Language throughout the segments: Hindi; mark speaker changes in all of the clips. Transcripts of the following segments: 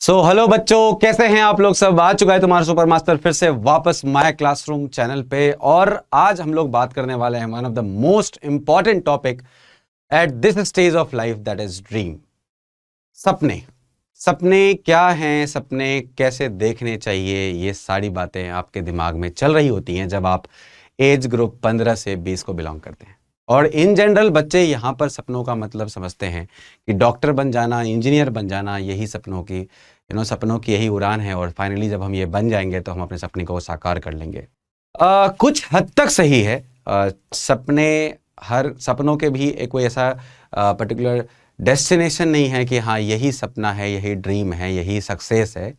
Speaker 1: हेलो बच्चों, कैसे हैं आप लोग सब। आ चुका है तुम्हारा सुपर मास्टर फिर से वापस माय क्लासरूम चैनल पे। और आज हम लोग बात करने वाले हैं one of the most important topic at this stage of life, that is dream. सपने। सपने क्या हैं, सपने कैसे देखने चाहिए, ये सारी बातें आपके दिमाग में चल रही होती हैं जब आप एज ग्रुप 15 से 20 को बिलोंग करते हैं। और इन जनरल बच्चे यहाँ पर सपनों का मतलब समझते हैं कि डॉक्टर बन जाना, इंजीनियर बन जाना, यही सपनों की सपनों की यही उड़ान है। और फाइनली जब हम ये बन जाएंगे तो हम अपने सपने को साकार कर लेंगे। कुछ हद तक सही है। सपने, हर सपनों के भी एक कोई ऐसा पर्टिकुलर डेस्टिनेशन नहीं है कि हाँ यही सपना है, यही ड्रीम है, यही सक्सेस है।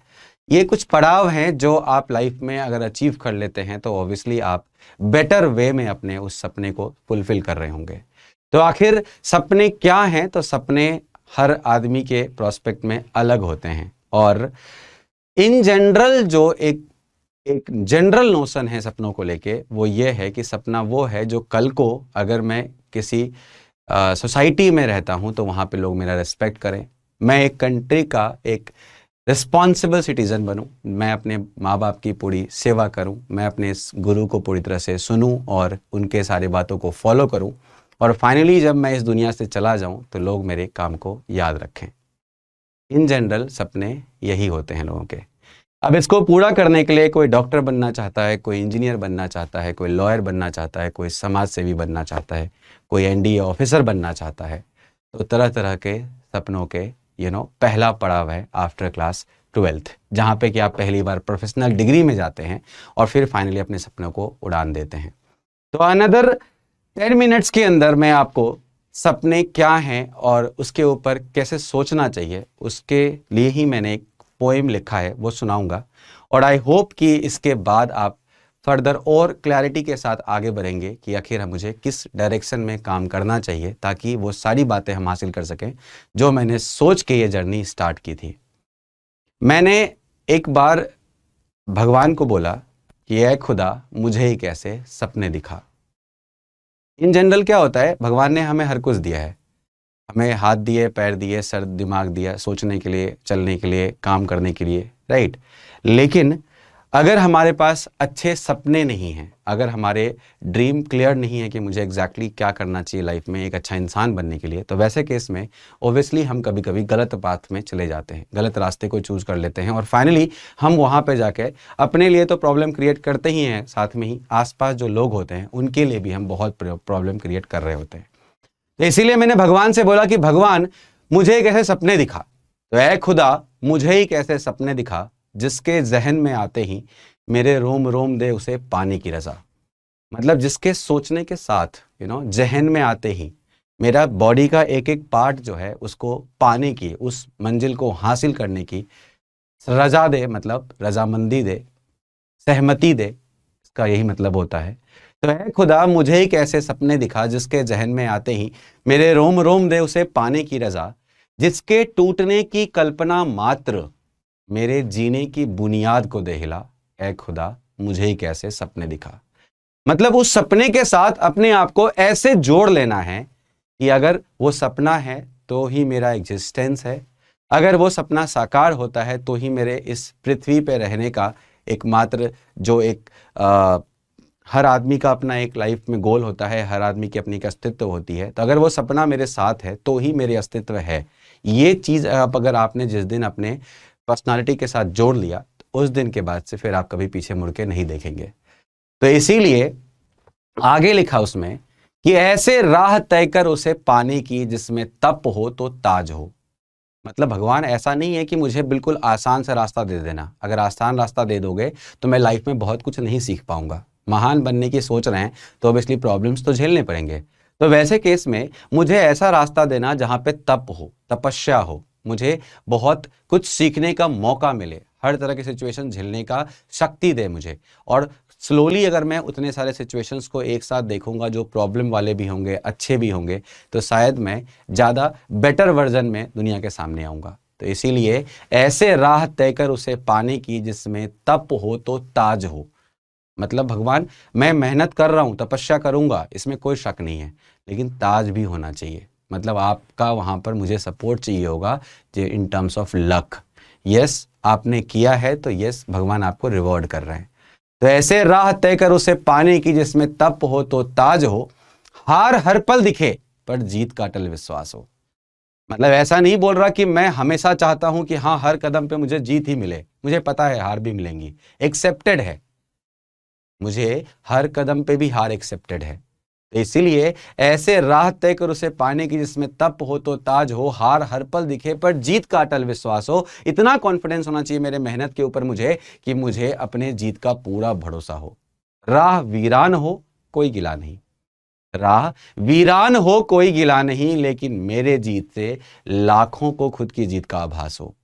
Speaker 1: ये कुछ पड़ाव हैं जो आप लाइफ में अगर अचीव कर लेते हैं तो ऑब्वियसली आप बेटर वे में अपने उस सपने को फुलफिल कर रहे होंगे। तो आखिर सपने क्या हैं? तो सपने हर आदमी के प्रोस्पेक्ट में अलग होते हैं। और इन जनरल जो एक जनरल नोशन है सपनों को लेके, वो ये है कि सपना वो है जो कल को अगर मैं किसी सोसाइटी में रहता हूं तो वहां पे लोग मेरा रिस्पेक्ट करें, मैं एक कंट्री का एक रिस्पॉन्सिबल सिटीजन बनूं, मैं अपने माँ बाप की पूरी सेवा करूं, मैं अपने इस गुरु को पूरी तरह से सुनूं और उनके सारी बातों को फॉलो करूं। और फाइनली जब मैं इस दुनिया से चला जाऊं तो लोग मेरे काम को याद रखें। इन जनरल सपने यही होते हैं लोगों के। अब इसको पूरा करने के लिए कोई डॉक्टर बनना चाहता है, कोई इंजीनियर बनना चाहता है, कोई लॉयर बनना चाहता है, कोई समाज सेवी बनना चाहता है, कोई एनडीए ऑफिसर बनना चाहता है। तो तरह तरह के सपनों के पहला पड़ाव है आफ्टर क्लास 12th, जहाँ पे कि आप पहली बार प्रोफेशनल डिग्री में जाते हैं और फिर फाइनली अपने सपनों को उड़ान देते हैं। तो अनदर 10 मिनट्स के अंदर मैं आपको सपने क्या हैं और उसके ऊपर कैसे सोचना चाहिए, उसके लिए ही मैंने एक पोएम लिखा है, वो सुनाऊंगा। और आई होप कि इसके बाद आप फर्दर और क्लैरिटी के साथ आगे बढ़ेंगे कि आखिर मुझे किस डायरेक्शन में काम करना चाहिए, ताकि वो सारी बातें हम हासिल कर सकें जो मैंने सोच के ये जर्नी स्टार्ट की थी। मैंने एक बार भगवान को बोला कि ऐ खुदा, मुझे ही कैसे सपने दिखा। इन जनरल क्या होता है, भगवान ने हमें हर कुछ दिया है, हमें हाथ दिए, पैर दिए, सर दिमाग दिया, सोचने के लिए, चलने के लिए, काम करने के लिए, राइट। लेकिन अगर हमारे पास अच्छे सपने नहीं हैं, अगर हमारे ड्रीम क्लियर नहीं है कि मुझे एग्जैक्टली क्या करना चाहिए लाइफ में एक अच्छा इंसान बनने के लिए, तो वैसे केस में ओब्वियसली हम कभी कभी गलत पाथ में चले जाते हैं, गलत रास्ते को चूज कर लेते हैं। और फाइनली हम वहाँ पे जाके अपने लिए तो प्रॉब्लम क्रिएट करते ही हैं, साथ में ही आसपास जो लोग होते हैं उनके लिए भी हम बहुत प्रॉब्लम क्रिएट कर रहे होते हैं। तो इसीलिए मैंने भगवान से बोला कि भगवान, मुझे कैसे सपने दिखा। तो ऐ खुदा, मुझे ही कैसे सपने दिखा, जिसके जहन में आते ही मेरे रोम रोम दे उसे पाने की रजा। मतलब जिसके सोचने के साथ जहन में आते ही मेरा बॉडी का एक एक पार्ट जो है उसको पाने की, उस मंजिल को हासिल करने की रजा दे, मतलब रजामंदी दे, सहमति दे, इसका यही मतलब होता है। तो है खुदा, मुझे ही कैसे सपने दिखा, जिसके जहन में आते ही मेरे रोम रोम दे उसे पाने की रजा, जिसके टूटने की कल्पना मात्र मेरे जीने की बुनियाद को दे हिला। ऐ खुदा, मुझे ही कैसे सपने दिखा। मतलब उस सपने के साथ अपने आप को ऐसे जोड़ लेना है कि अगर वो सपना है तो ही मेरा एग्जिस्टेंस है, अगर वो सपना साकार होता है तो ही मेरे इस पृथ्वी पे रहने का एकमात्र जो एक हर आदमी का अपना एक लाइफ में गोल होता है, हर आदमी की अपनी एक अस्तित्व होती है। तो अगर वो सपना मेरे साथ है तो ही मेरे अस्तित्व है। ये चीज़ अगर आपने जिस दिन अपने पर्सनालिटी के साथ जोड़ लिया तो उस दिन के बाद से फिर आप कभी पीछे मुड़ के नहीं देखेंगे। तो इसीलिए आगे लिखा उसमें कि ऐसे राह तय कर उसे पाने की, जिसमें तप हो तो ताज हो। मतलब भगवान ऐसा नहीं है कि मुझे बिल्कुल आसान सा रास्ता दे देना, अगर आसान रास्ता दे दोगे तो मैं लाइफ में बहुत कुछ नहीं सीख पाऊंगा। महान बनने की सोच रहे हैं तो ऑब्वियसली प्रॉब्लम्स तो झेलने पड़ेंगे। तो वैसे केस में मुझे ऐसा रास्ता देना जहाँ पे तप हो, तपस्या हो, मुझे बहुत कुछ सीखने का मौका मिले, हर तरह की सिचुएशन झेलने का शक्ति दे मुझे। और स्लोली अगर मैं उतने सारे सिचुएशंस को एक साथ देखूंगा, जो प्रॉब्लम वाले भी होंगे, अच्छे भी होंगे, तो शायद मैं ज़्यादा बेटर वर्जन में दुनिया के सामने आऊँगा। तो इसीलिए ऐसे राह तय कर उसे पाने की, जिसमें तप हो तो ताज हो। मतलब भगवान, मैं मेहनत कर रहा हूँ, तपस्या करूँगा, इसमें कोई शक नहीं है, लेकिन ताज भी होना चाहिए। मतलब आपका वहाँ पर मुझे सपोर्ट चाहिए होगा, जो in terms of luck, yes आपने किया है तो यस भगवान आपको रिवॉर्ड कर रहे हैं। तो ऐसे राह तय कर उसे पाने की जिसमें तप हो तो ताज हो, हार हर पल दिखे पर जीत का अटल विश्वास हो। मतलब ऐसा नहीं बोल रहा कि मैं हमेशा चाहता हूं कि हाँ हर कदम पे मुझे जीत ही मिले, मुझे पता है हार भी मिलेंगी, एक्सेप्टेड है, मुझे हर कदम पे भी हार एक्सेप्टेड है। तो इसीलिए ऐसे राह तय कर उसे पाने की जिसमें तप हो तो ताज हो, हार हर पल दिखे पर जीत का अटल विश्वास हो। इतना कॉन्फिडेंस होना चाहिए मेरे मेहनत के ऊपर मुझे कि मुझे अपने जीत का पूरा भरोसा हो। राह वीरान हो कोई गिला नहीं, राह वीरान हो कोई गिला नहीं, लेकिन मेरे जीत से लाखों को खुद की जीत का आभास हो।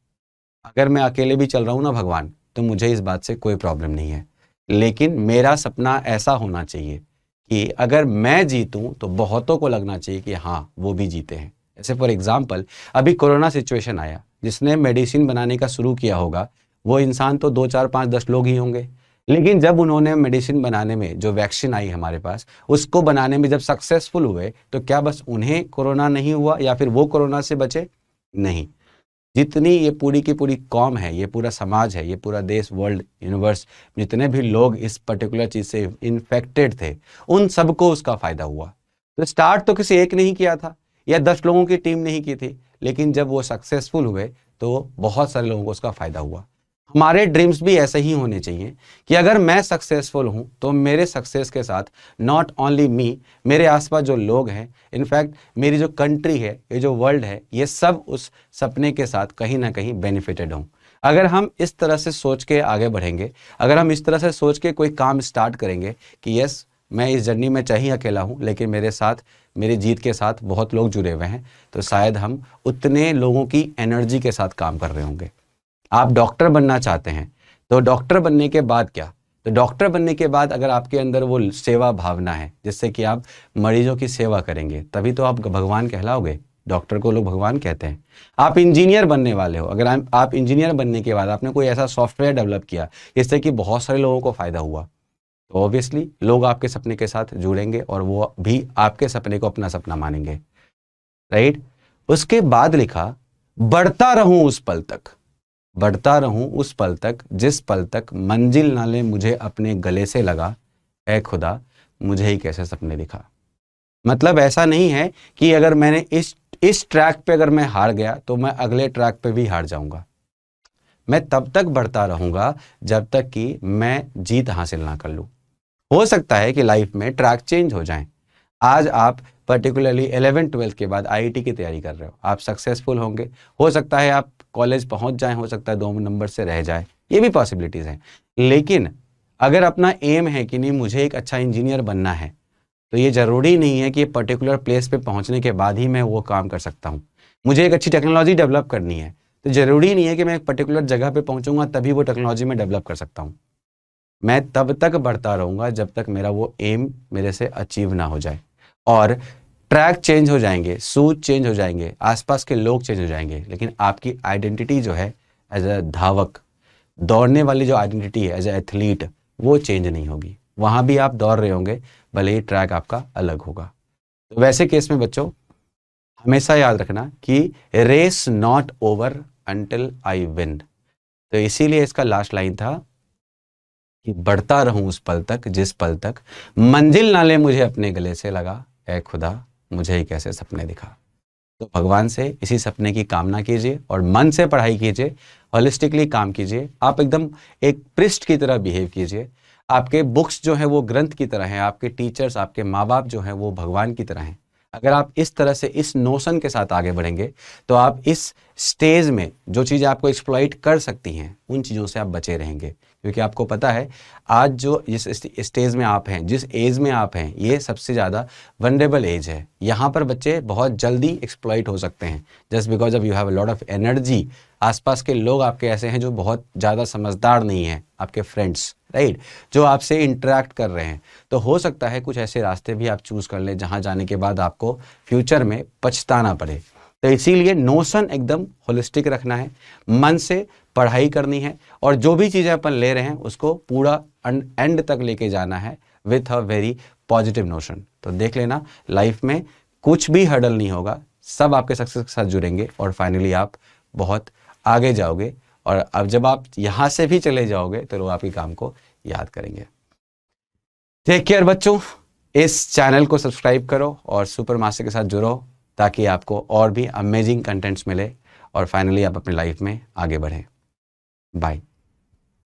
Speaker 1: अगर मैं अकेले भी चल रहा हूं ना भगवान, तो मुझे इस बात से कोई प्रॉब्लम नहीं है, लेकिन मेरा सपना ऐसा होना चाहिए कि अगर मैं जीतूं तो बहुतों को लगना चाहिए कि हाँ वो भी जीते हैं। जैसे फॉर एग्जाम्पल अभी कोरोना सिचुएशन आया, जिसने मेडिसिन बनाने का शुरू किया होगा वो इंसान तो 2 4 5 10 लोग ही होंगे, लेकिन जब उन्होंने मेडिसिन बनाने में, जो वैक्सीन आई हमारे पास, उसको बनाने में जब सक्सेसफुल हुए, तो क्या बस उन्हें कोरोना नहीं हुआ या फिर वो कोरोना से बचे? नहीं, जितनी ये पूरी की पूरी कौम है, ये पूरा समाज है, ये पूरा देश, वर्ल्ड, यूनिवर्स, जितने भी लोग इस पर्टिकुलर चीज से इन्फेक्टेड थे, उन सबको उसका फायदा हुआ। तो स्टार्ट तो किसी एक ने ही किया था या 10 लोगों की टीम ने ही की थी, लेकिन जब वो सक्सेसफुल हुए तो बहुत सारे लोगों को उसका फायदा हुआ। हमारे ड्रीम्स भी ऐसे ही होने चाहिए कि अगर मैं सक्सेसफुल हूं तो मेरे सक्सेस के साथ नॉट ओनली मी, मेरे आसपास जो लोग हैं, इनफैक्ट मेरी जो कंट्री है, ये जो वर्ल्ड है, ये सब उस सपने के साथ कहीं ना कहीं बेनिफिटेड हों। अगर हम इस तरह से सोच के आगे बढ़ेंगे, अगर हम इस तरह से सोच के कोई काम स्टार्ट करेंगे कि यस मैं इस जर्नी में चाहे अकेला हूँ, लेकिन मेरे साथ, मेरी जीत के साथ बहुत लोग जुड़े हुए हैं, तो शायद हम उतने लोगों की एनर्जी के साथ काम कर रहे होंगे। आप डॉक्टर बनना चाहते हैं, तो डॉक्टर बनने के बाद क्या? तो डॉक्टर बनने के बाद अगर आपके अंदर वो सेवा भावना है जिससे कि आप मरीजों की सेवा करेंगे, तभी तो आप भगवान कहलाओगे। डॉक्टर को लोग भगवान कहते हैं। आप इंजीनियर बनने वाले हो, अगर आप इंजीनियर बनने के बाद आपने कोई ऐसा सॉफ्टवेयर डेवलप किया जिससे कि बहुत सारे लोगों को फायदा हुआ, तो ऑब्वियसली लोग आपके सपने के साथ जुड़ेंगे और वो भी आपके सपने को अपना सपना मानेंगे, राइट। उसके बाद लिखा, बढ़ता रहूं उस पल तक, बढ़ता रहूं उस पल तक जिस पल तक मंजिल ना ले मुझे अपने गले से लगा, ऐ खुदा मुझे ही कैसे सपने दिखा। मतलब ऐसा नहीं है कि अगर मैंने इस ट्रैक पे अगर मैं हार गया तो मैं अगले ट्रैक पे भी हार जाऊंगा। मैं तब तक बढ़ता रहूंगा जब तक कि मैं जीत हासिल ना कर लूं। हो सकता है कि लाइफ में ट्रैक चेंज हो जाएं। आज आप पर्टिकुलरली 11-12 के बाद आईआईटी की तैयारी कर रहे हो, आप सक्सेसफुल होंगे, हो सकता है आप कॉलेज पहुंच जाएं, हो सकता है 2 नंबर से रह जाए, ये भी पॉसिबिलिटीज हैं। लेकिन अगर अपना एम है कि नहीं मुझे एक अच्छा इंजीनियर बनना है, तो ये जरूरी नहीं है कि पर्टिकुलर प्लेस पे पहुंचने के बाद ही मैं वो काम कर सकता हूँ। मुझे एक अच्छी टेक्नोलॉजी डेवलप करनी है, तो जरूरी नहीं है कि मैं एक पर्टिकुलर जगह पे पहुंचूंगा तभी वो टेक्नोलॉजी में डेवलप कर सकता हूँ। मैं तब तक बढ़ता रहूंगा जब तक मेरा वो एम मेरे से अचीव ना हो जाए। और ट्रैक चेंज हो जाएंगे, शूज चेंज हो जाएंगे, आसपास के लोग चेंज हो जाएंगे, लेकिन आपकी आइडेंटिटी जो है एज अ धावक, दौड़ने वाली जो आइडेंटिटी है एज ए एथलीट, वो चेंज नहीं होगी। वहां भी आप दौड़ रहे होंगे, भले ही ट्रैक आपका अलग होगा। तो वैसे केस में बच्चों हमेशा याद रखना कि race not over until I win. तो इसीलिए इसका लास्ट लाइन था कि बढ़ता रहूं उस पल तक जिस पल तक मंजिल ना ले मुझे अपने गले से लगा, ऐ खुदा मुझे ही कैसे सपने दिखा। तो भगवान से इसी सपने की कामना कीजिए और मन से पढ़ाई कीजिए, होलिस्टिकली काम कीजिए। आप एकदम एक पृष्ठ की तरह बिहेव कीजिए। आपके बुक्स जो है वो ग्रंथ की तरह हैं, आपके टीचर्स, आपके माँ बाप जो हैं वो भगवान की तरह हैं। अगर आप इस तरह से इस नोशन के साथ आगे बढ़ेंगे तो आप इस स्टेज में जो चीज़ें आपको एक्सप्लॉइट कर सकती हैं उन चीज़ों से आप बचे रहेंगे, क्योंकि आपको पता है आज जो जिस स्टेज में आप हैं, जिस एज में आप हैं, ये सबसे ज़्यादा वनरेबल एज है। यहाँ पर बच्चे बहुत जल्दी एक्सप्लॉइट हो सकते हैं just because of you have a lot of energy. आसपास के लोग आपके ऐसे हैं जो बहुत ज़्यादा समझदार नहीं हैं, आपके फ्रेंड्स, राइट, जो आपसे इंटरेक्ट कर रहे हैं। तो हो सकता है कुछ ऐसे रास्ते भी आप चूज़ कर लें जहाँ जाने के बाद आपको फ्यूचर में पछताना पड़े। तो इसीलिए नोशन एकदम होलिस्टिक रखना है, मन से पढ़ाई करनी है और जो भी चीज़ें अपन ले रहे हैं उसको पूरा एंड तक लेके जाना है with a very positive notion. तो देख लेना लाइफ में कुछ भी हर्डल नहीं होगा, सब आपके सक्सेस के साथ जुड़ेंगे और फाइनली आप बहुत आगे जाओगे और अब जब आप यहाँ से भी चले जाओगे तो लोग आपके काम को याद करेंगे। टेक केयर बच्चों, इस चैनल को सब्सक्राइब करो और सुपर मास्टर के साथ जुड़ो ताकि आपको और भी अमेजिंग कंटेंट्स मिले और फाइनली आप अपनी लाइफ में आगे बढ़ें। बाय।